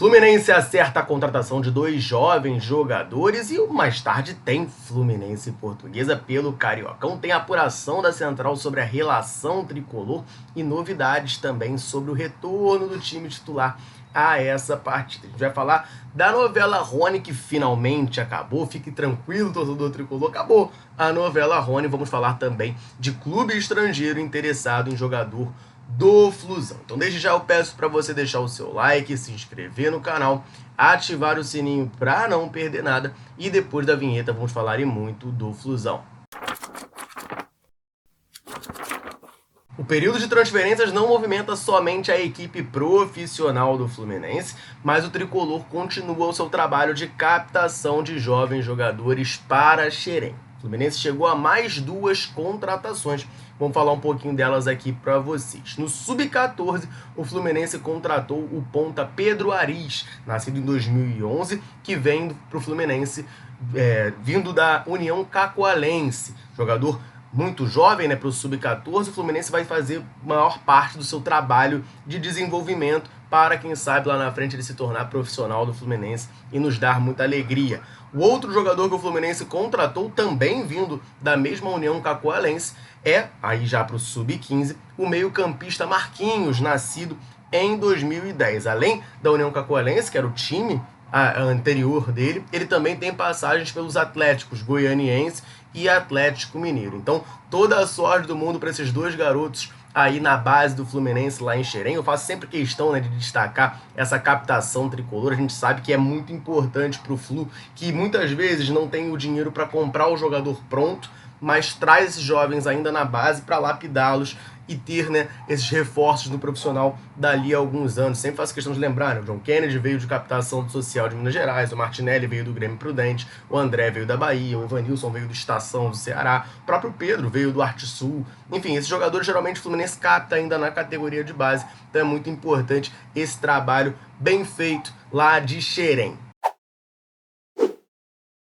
Fluminense acerta a contratação de 2 jovens jogadores e mais tarde tem Fluminense e Portuguesa pelo Cariocão. Tem apuração da Central sobre a relação tricolor e novidades também sobre o retorno do time titular a essa partida. A gente vai falar da novela Rony, que finalmente acabou. Fique tranquilo, torcedor tricolor, acabou a novela Rony. Vamos falar também de clube estrangeiro interessado em jogador do Flusão. Então desde já eu peço para você deixar o seu like, se inscrever no canal, ativar o sininho para não perder nada e depois da vinheta vamos falar e muito do Flusão. O período de transferências não movimenta somente a equipe profissional do Fluminense, mas o tricolor continua o seu trabalho de captação de jovens jogadores para Xerém. O Fluminense chegou a mais 2 contratações. Vamos falar um pouquinho delas aqui para vocês. No Sub-14, o Fluminense contratou o ponta Pedro Ariz, nascido em 2011, que vem para o Fluminense, vindo da União Cacoalense. Jogador muito jovem, né, para o Sub-14, o Fluminense vai fazer maior parte do seu trabalho de desenvolvimento para, quem sabe, lá na frente ele se tornar profissional do Fluminense e nos dar muita alegria. O outro jogador que o Fluminense contratou, também vindo da mesma União Cacoalense, aí já para o Sub-15, o meio-campista Marquinhos, nascido em 2010. Além da União Cacoalense, que era o time anterior dele, ele também tem passagens pelos Atléticos Goianiense e Atlético Mineiro. Então, toda a sorte do mundo para esses 2 garotos aí na base do Fluminense lá em Xerém. Eu faço sempre questão, né, de destacar essa captação tricolor. A gente sabe que é muito importante para o Flu, que muitas vezes não tem o dinheiro para comprar o jogador pronto, mas traz esses jovens ainda na base para lapidá-los e ter, né, esses reforços no profissional dali a alguns anos. Sempre faço questão de lembrar, né, o John Kennedy veio de captação do Social de Minas Gerais, o Martinelli veio do Grêmio Prudente, o André veio da Bahia, o Evanilson veio do Estação do Ceará, o próprio Pedro veio do Arte Sul. Enfim, esses jogadores geralmente o Fluminense capta ainda na categoria de base, então é muito importante esse trabalho bem feito lá de Xerém.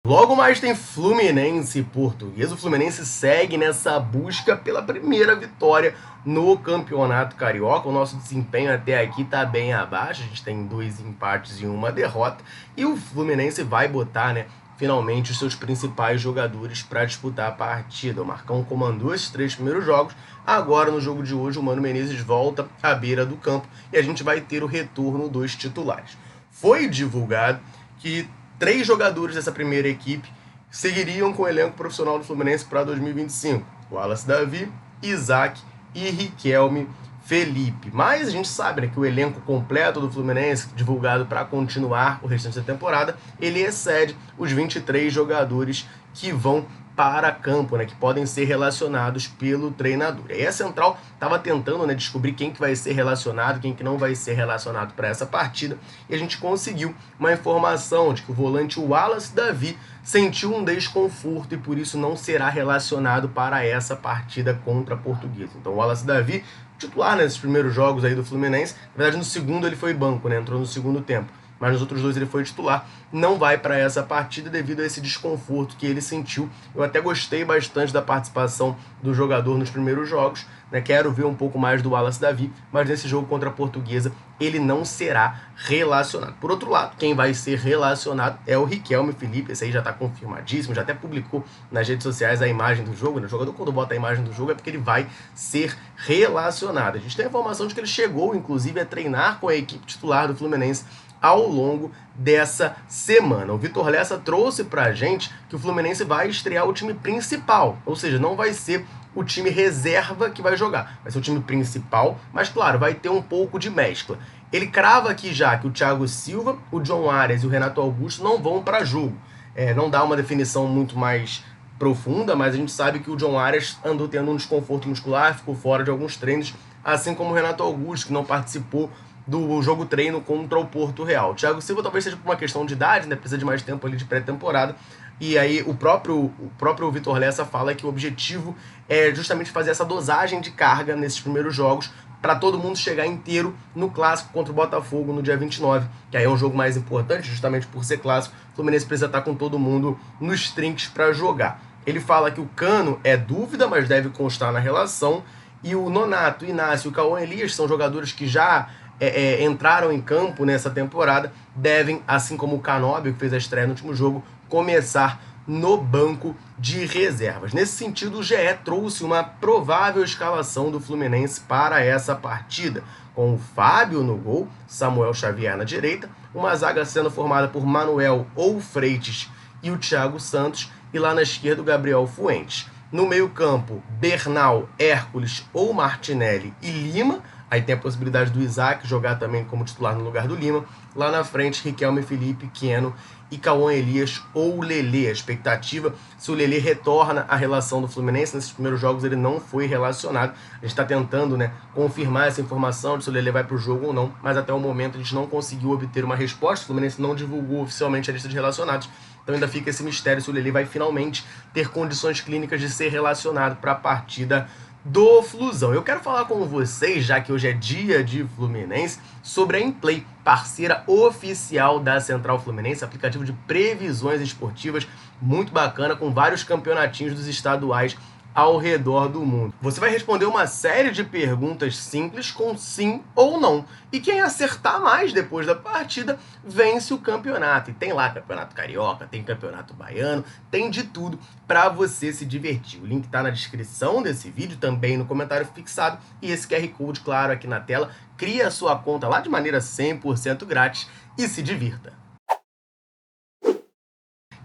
Logo mais tem Fluminense e Portuguesa. O Fluminense segue nessa busca pela primeira vitória no Campeonato Carioca. O nosso desempenho até aqui está bem abaixo. A gente tem 2 empates e 1 derrota. E o Fluminense vai botar, né, finalmente os seus principais jogadores para disputar a partida. O Marcão comandou esses 3 primeiros jogos. Agora, no jogo de hoje, o Mano Menezes volta à beira do campo e a gente vai ter o retorno dos titulares. Foi divulgado que 3 jogadores dessa primeira equipe seguiriam com o elenco profissional do Fluminense para 2025. Wallace Davi, Isaac e Riquelme Felipe. Mas a gente sabe, né, que o elenco completo do Fluminense, divulgado para continuar o restante da temporada, ele excede os 23 jogadores que vão para campo, né, que podem ser relacionados pelo treinador. E aí a Central estava tentando, né, descobrir quem que vai ser relacionado, quem que não vai ser relacionado para essa partida, e a gente conseguiu uma informação de que o volante Wallace Davi sentiu um desconforto e por isso não será relacionado para essa partida contra a Portuguesa. Então o Wallace Davi, titular nesses primeiros jogos aí do Fluminense, na verdade no segundo ele foi banco, né, entrou no segundo tempo, mas nos outros 2 ele foi titular, não vai para essa partida devido a esse desconforto que ele sentiu. Eu até gostei bastante da participação do jogador nos primeiros jogos, né? Quero ver um pouco mais do Wallace Davi, mas nesse jogo contra a Portuguesa ele não será relacionado. Por outro lado, quem vai ser relacionado é o Riquelme Felipe. Esse aí já está confirmadíssimo, já até publicou nas redes sociais a imagem do jogo, né? O jogador, quando bota a imagem do jogo, é porque ele vai ser relacionado. A gente tem a informação de que ele chegou, inclusive, a treinar com a equipe titular do Fluminense ao longo dessa semana. O Vitor Lessa trouxe pra gente que o Fluminense vai estrear o time principal, ou seja, não vai ser o time reserva que vai jogar, vai ser o time principal, mas claro, vai ter um pouco de mescla. Ele crava aqui já que o Thiago Silva, o John Arias e o Renato Augusto não vão para jogo. Não dá uma definição muito mais profunda, mas a gente sabe que o John Arias andou tendo um desconforto muscular, ficou fora de alguns treinos, assim como o Renato Augusto, que não participou do jogo treino contra o Porto Real. O Thiago Silva talvez seja por uma questão de idade, né? Precisa de mais tempo ali de pré-temporada. E aí o próprio Vitor Lessa fala que o objetivo é justamente fazer essa dosagem de carga nesses primeiros jogos para todo mundo chegar inteiro no clássico contra o Botafogo no dia 29, que aí é um jogo mais importante, justamente por ser clássico. O Fluminense precisa estar com todo mundo nos trinques para jogar. Ele fala que o Cano é dúvida, mas deve constar na relação. E o Nonato, Inácio e o Cauã Elias são jogadores que já entraram em campo nessa temporada devem, assim como o Canóbio, que fez a estreia no último jogo, começar no banco de reservas. Nesse sentido, o GE trouxe uma provável escalação do Fluminense para essa partida, com o Fábio no gol, Samuel Xavier na direita, uma zaga sendo formada por Manuel ou Freitas e o Thiago Santos, e lá na esquerda o Gabriel Fuentes. No meio-campo, Bernal, Hércules ou Martinelli e Lima. Aí tem a possibilidade do Isaac jogar também como titular no lugar do Lima. Lá na frente, Riquelme, Felipe, Keno e Cauã Elias ou Lelê. A expectativa, se o Lelê retorna à relação do Fluminense, nesses primeiros jogos ele não foi relacionado. A gente está tentando, né, confirmar essa informação de se o Lelê vai para o jogo ou não, mas até o momento a gente não conseguiu obter uma resposta. O Fluminense não divulgou oficialmente a lista de relacionados. Então ainda fica esse mistério se o Lelê vai finalmente ter condições clínicas de ser relacionado para a partida do Flusão. Eu quero falar com vocês, já que hoje é dia de Fluminense, sobre a Inplay, parceira oficial da Central Fluminense, aplicativo de previsões esportivas muito bacana, com vários campeonatinhos dos estaduais ao redor do mundo. Você vai responder uma série de perguntas simples com sim ou não. E quem acertar mais depois da partida vence o campeonato. E tem lá campeonato carioca, tem campeonato baiano, tem de tudo para você se divertir. O link está na descrição desse vídeo, também no comentário fixado, e esse QR Code, claro, aqui na tela. Crie a sua conta lá de maneira 100% grátis e se divirta.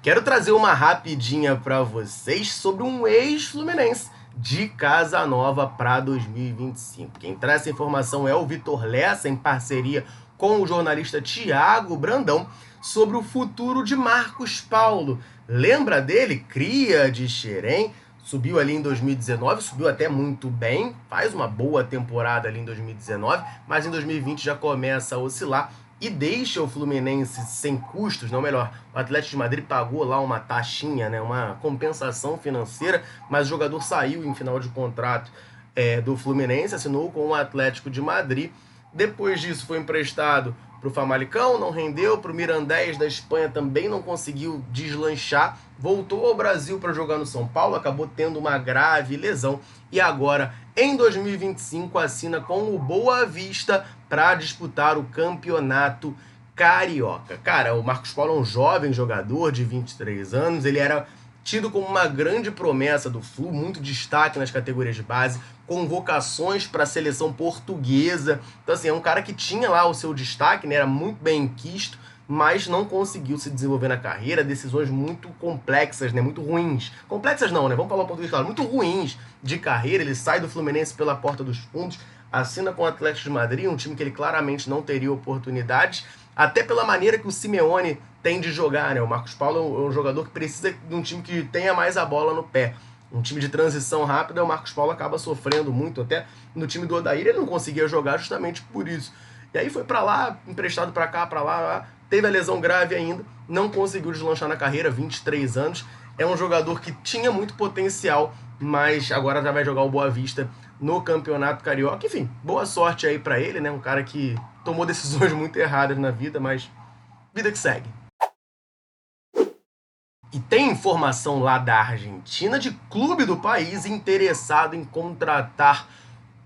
Quero trazer uma rapidinha para vocês sobre um ex-fluminense de Casa Nova para 2025. Quem traz essa informação é o Vitor Lessa, em parceria com o jornalista Thiago Brandão, sobre o futuro de Marcos Paulo. Lembra dele? Cria de Xerém, subiu ali em 2019, subiu até muito bem, faz uma boa temporada ali em 2019, mas em 2020 já começa a oscilar e deixa o Fluminense sem custos, não melhor, o Atlético de Madrid pagou lá uma taxinha, né, uma compensação financeira, mas o jogador saiu em final de contrato do Fluminense, assinou com o Atlético de Madrid. Depois disso foi emprestado para o Famalicão, não rendeu, para o Mirandés da Espanha também não conseguiu deslanchar, voltou ao Brasil para jogar no São Paulo, acabou tendo uma grave lesão e agora, em 2025, assina com o Boa Vista para disputar o Campeonato Carioca. Cara, o Marcos Paulo é um jovem jogador de 23 anos, ele era tido como uma grande promessa do Flu, muito destaque nas categorias de base, convocações para a seleção portuguesa. Então, assim, é um cara que tinha lá o seu destaque, né, era muito bem quisto, mas não conseguiu se desenvolver na carreira, decisões muito complexas, né, muito ruins. Complexas não, né, vamos falar o português claro, muito ruins de carreira. Ele sai do Fluminense pela porta dos fundos, assina com o Atlético de Madrid, um time que ele claramente não teria oportunidades, até pela maneira que o Simeone tem de jogar, né? O Marcos Paulo é um jogador que precisa de um time que tenha mais a bola no pé. Um time de transição rápida, o Marcos Paulo acaba sofrendo muito. Até no time do Odair ele não conseguia jogar justamente por isso. E aí foi para lá, emprestado para cá, para lá, teve a lesão grave ainda, não conseguiu deslanchar na carreira, 23 anos. É um jogador que tinha muito potencial, mas agora já vai jogar o Boa Vista no Campeonato Carioca. Enfim, boa sorte aí para ele, né? Um cara que tomou decisões muito erradas na vida, mas vida que segue. E tem informação lá da Argentina de clube do país interessado em contratar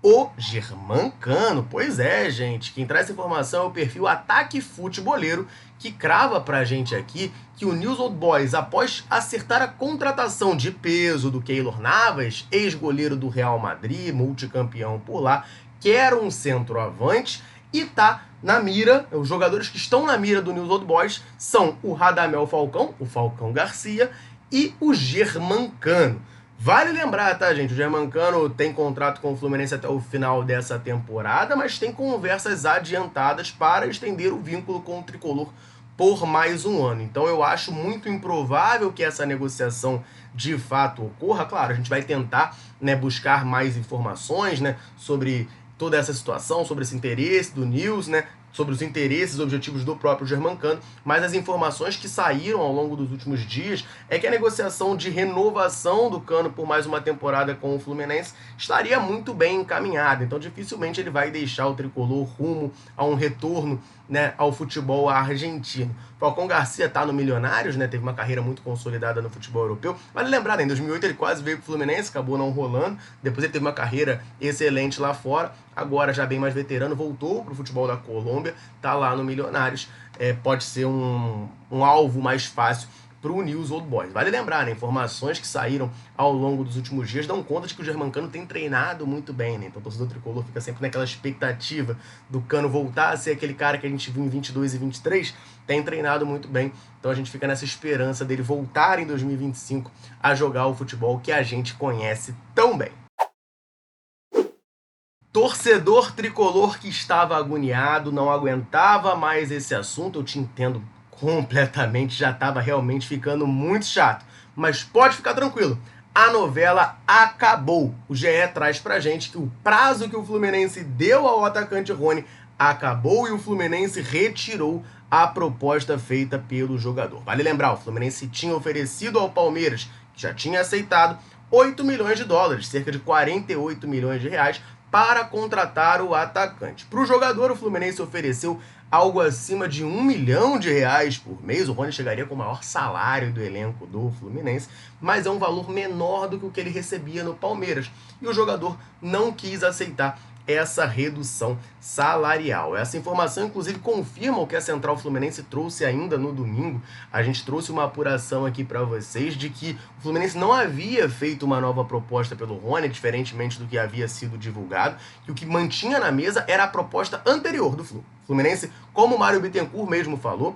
o Germancano. Pois é, gente, quem traz essa informação é o perfil Ataque Futeboleiro, que crava pra gente aqui que o News Old Boys, após acertar a contratação de peso do Keylor Navas, ex-goleiro do Real Madrid, multicampeão por lá, quer um centroavante e tá na mira. Os jogadores que estão na mira do News Old Boys são o Radamel Falcão, o Falcão Garcia, e o Germancano. Vale lembrar, tá, gente? O Germancano tem contrato com o Fluminense até o final dessa temporada, mas tem conversas adiantadas para estender o vínculo com o tricolor por mais um ano. Então eu acho muito improvável que essa negociação de fato ocorra. Claro, a gente vai tentar, né, buscar mais informações, né, sobre toda essa situação, sobre esse interesse do News, né, sobre os interesses e objetivos do próprio Germancano, mas as informações que saíram ao longo dos últimos dias é que a negociação de renovação do Cano por mais uma temporada com o Fluminense estaria muito bem encaminhada, então dificilmente ele vai deixar o tricolor rumo a um retorno né, ao futebol argentino. Falcão Garcia está no Milionários, né, teve uma carreira muito consolidada no futebol europeu. Vale lembrar, né, em 2008 ele quase veio para o Fluminense, acabou não rolando. Depois ele teve uma carreira excelente lá fora. Agora, já bem mais veterano, voltou para o futebol da Colômbia, está lá no Milionários. Pode ser um alvo mais fácil para o News Old Boys. Vale lembrar, né, informações que saíram ao longo dos últimos dias dão conta de que o Germancano tem treinado muito bem, né? Então o torcedor tricolor fica sempre naquela expectativa do Cano voltar a ser aquele cara que a gente viu em 22 e 23, tem treinado muito bem. Então a gente fica nessa esperança dele voltar em 2025 a jogar o futebol que a gente conhece tão bem. Torcedor tricolor que estava agoniado, não aguentava mais esse assunto, eu te entendo completamente, já estava realmente ficando muito chato. Mas pode ficar tranquilo, a novela acabou. O GE traz pra gente que o prazo que o Fluminense deu ao atacante Rony acabou e o Fluminense retirou a proposta feita pelo jogador. Vale lembrar, o Fluminense tinha oferecido ao Palmeiras, que já tinha aceitado, 8 milhões de dólares, cerca de 48 milhões de reais, para contratar o atacante. Para o jogador, o Fluminense ofereceu algo acima de 1 milhão de reais por mês. O Rony chegaria com o maior salário do elenco do Fluminense, mas é um valor menor do que o que ele recebia no Palmeiras. E o jogador não quis aceitar essa redução salarial. Essa informação, inclusive, confirma o que a Central Fluminense trouxe ainda no domingo. A gente trouxe uma apuração aqui para vocês de que o Fluminense não havia feito uma nova proposta pelo Rony, diferentemente do que havia sido divulgado, que o que mantinha na mesa era a proposta anterior do Fluminense, como o Mário Bittencourt mesmo falou,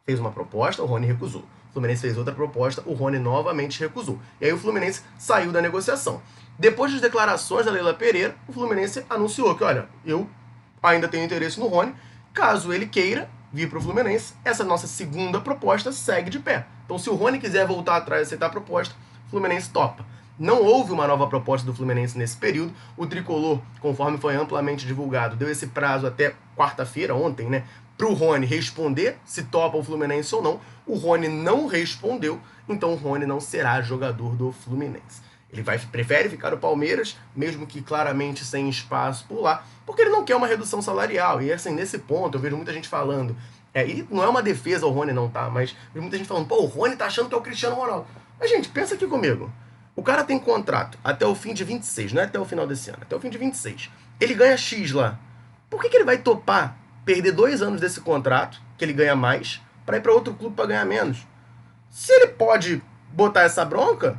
fez uma proposta, o Rony recusou. O Fluminense fez outra proposta, o Rony novamente recusou. E aí o Fluminense saiu da negociação. Depois das declarações da Leila Pereira, o Fluminense anunciou que, olha, eu ainda tenho interesse no Rony, caso ele queira vir para o Fluminense, essa nossa segunda proposta segue de pé. Então, se o Rony quiser voltar atrás e aceitar a proposta, o Fluminense topa. Não houve uma nova proposta do Fluminense nesse período. O Tricolor, conforme foi amplamente divulgado, deu esse prazo até quarta-feira, ontem, né, para o Rony responder se topa o Fluminense ou não. O Rony não respondeu, então o Rony não será jogador do Fluminense. Ele prefere ficar no Palmeiras, mesmo que claramente sem espaço por lá, porque ele não quer uma redução salarial. E assim, nesse ponto, eu vejo muita gente falando, e não é uma defesa o Rony não tá, mas vejo muita gente falando, pô, o Rony tá achando que é o Cristiano Ronaldo. Mas, gente, pensa aqui comigo. O cara tem contrato até o fim de 26, não é até o final desse ano, até o fim de 26. Ele ganha X lá. Por que ele vai topar perder 2 anos desse contrato, que ele ganha mais, para ir para outro clube para ganhar menos? Se ele pode botar essa bronca,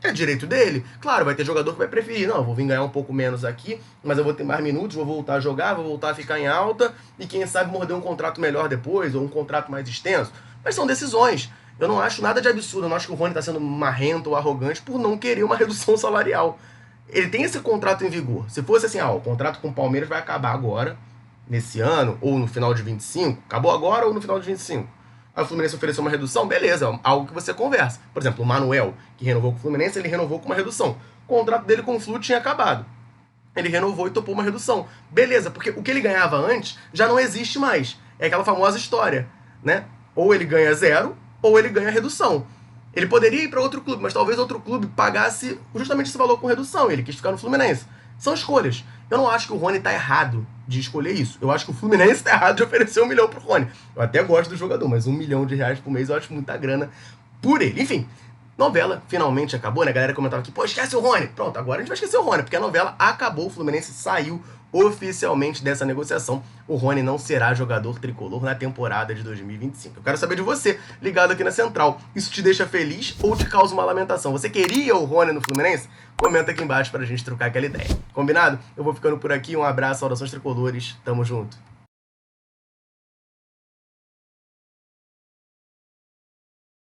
é direito dele. Claro, vai ter jogador que vai preferir. Não, eu vou vir ganhar um pouco menos aqui, mas eu vou ter mais minutos, vou voltar a jogar, vou voltar a ficar em alta e quem sabe morder um contrato melhor depois, ou um contrato mais extenso. Mas são decisões. Eu não acho nada de absurdo, eu não acho que o Rony está sendo marrento ou arrogante por não querer uma redução salarial. Ele tem esse contrato em vigor. Se fosse assim, o contrato com o Palmeiras vai acabar agora, nesse ano, ou no final de 25, acabou agora ou no final de 25. Aí o Fluminense ofereceu uma redução, beleza, algo que você conversa. Por exemplo, o Manuel, que renovou com o Fluminense, ele renovou com uma redução. O contrato dele com o Flu tinha acabado. Ele renovou e topou uma redução. Beleza, porque o que ele ganhava antes já não existe mais. É aquela famosa história, né? Ou ele ganha 0, ou ele ganha redução. Ele poderia ir para outro clube, mas talvez outro clube pagasse justamente esse valor com redução. Ele quis ficar no Fluminense. São escolhas. Eu não acho que o Rony tá errado de escolher isso. Eu acho que o Fluminense tá errado de oferecer 1 milhão pro Rony. Eu até gosto do jogador, mas 1 milhão de reais por mês eu acho muita grana por ele. Enfim, novela finalmente acabou, né? A galera comentava aqui, pô, esquece o Rony. Pronto, agora a gente vai esquecer o Rony, porque a novela acabou, o Fluminense saiu oficialmente dessa negociação. O Rony não será jogador tricolor na temporada de 2025. Eu quero saber de você, ligado aqui na Central. Isso te deixa feliz ou te causa uma lamentação? Você queria o Rony no Fluminense? Comenta aqui embaixo pra gente trocar aquela ideia. Combinado? Eu vou ficando por aqui. Um abraço, saudações tricolores. Tamo junto.